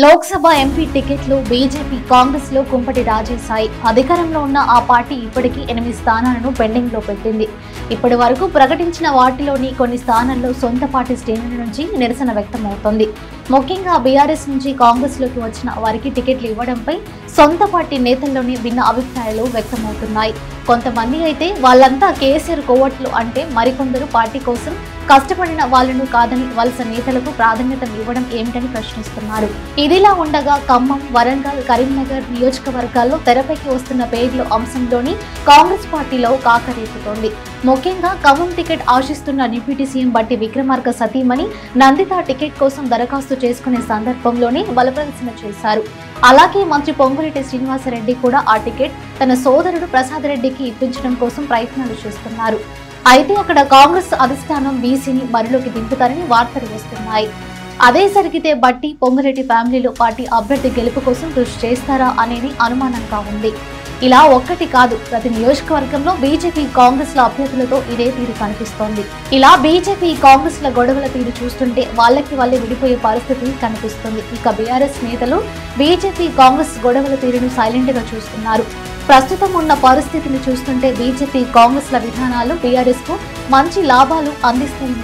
Lok Sabha MP టికెట్లు BJP Congress లో కుంపటి రాజేశాయి. అధికారంలో ఉన్న ఆ పార్టీ ఇప్పటికీ 8 స్థానాలను పెండింగ్ లో పెట్టింది. ఇప్పటి వరకు ప్రకటించిన వాటిలోని కొన్ని స్థానాల్లో సొంత పార్టీ శ్రేణుల నుంచి నిరసన వ్యక్తమవుతోంది. ముఖ్యంగా బీఆర్ఎస్ నుంచి కాంగ్రెస్ లోకి వచ్చిన వారికి టికెట్లు ఇవ్వడంపై సొంత పార్టీ నేతల్లోనే భిన్న అభిప్రాయాలు వ్యక్తమవుతున్నాయి. కొంతమంది అయితే వాళ్ళంతా కేసీఆర్ కోవట్లు అంటే, మరికొందరు పార్టీ కోసం కష్టపడిన వాళ్లను కాదని వలస నేతలకు ప్రాధాన్యత ఇవ్వడం ఏమిటని ప్రశ్నిస్తున్నారు. ఇదిలా ఉండగా ఖమ్మం, వరంగల్, కరీంనగర్ నియోజకవర్గాల్లో తెరపైకి వస్తున్న పేర్ల అంశంలోని కాంగ్రెస్ పార్టీలో కాకరేపుతోంది. ముఖ్యంగా ఖమ్మం టికెట్ ఆశిస్తున్న డిప్యూటీ సీఎం బట్టి విక్రమార్క సతీమణి నందిత టికెట్ కోసం దరఖాస్తు చేసుకునే సందర్భంలోనే బలప్రదర్శన చేశారు. అలాగే మంత్రి పొంగులేటి శ్రీనివాసరెడ్డి కూడా ఆ టికెట్ తన సోదరుడు ప్రసాద్ రెడ్డికి ఇప్పించడం కోసం ప్రయత్నాలు చేస్తున్నారు. అయితే అక్కడ కాంగ్రెస్ అధిష్టానం బీసీని బరిలోకి దింపుతారని వార్తలు వస్తున్నాయి. అదే జరిగితే బట్టి, పొంగులేటి ఫ్యామిలీలో పార్టీ అభ్యర్థి గెలుపు కోసం కృషి చేస్తారా అనేది అనుమానంగా ఉంది. ఇలా ఒక్కటి కాదు, ప్రతి నియోజకవర్గంలో బీజేపీ కాంగ్రెస్ ల అభ్యర్థులతో ఇదే తీరు కనిపిస్తోంది. ఇలా బీజేపీ కాంగ్రెస్ ల గొడవల తీరు చూస్తుంటే వాళ్ళకి వాళ్ళే విడిపోయే పరిస్థితి కనిపిస్తుంది. ఇక బీఆర్ఎస్ నేతలు బీజేపీ కాంగ్రెస్ గొడవల తీరును సైలెంట్ గా చూస్తున్నారు. ప్రస్తుతం ఉన్న పరిస్థితిని చూస్తుంటే బీజేపీ కాంగ్రెస్ ల విధానాలు బీఆర్ఎస్ కు మంచి లాభాలు అందిస్తాయని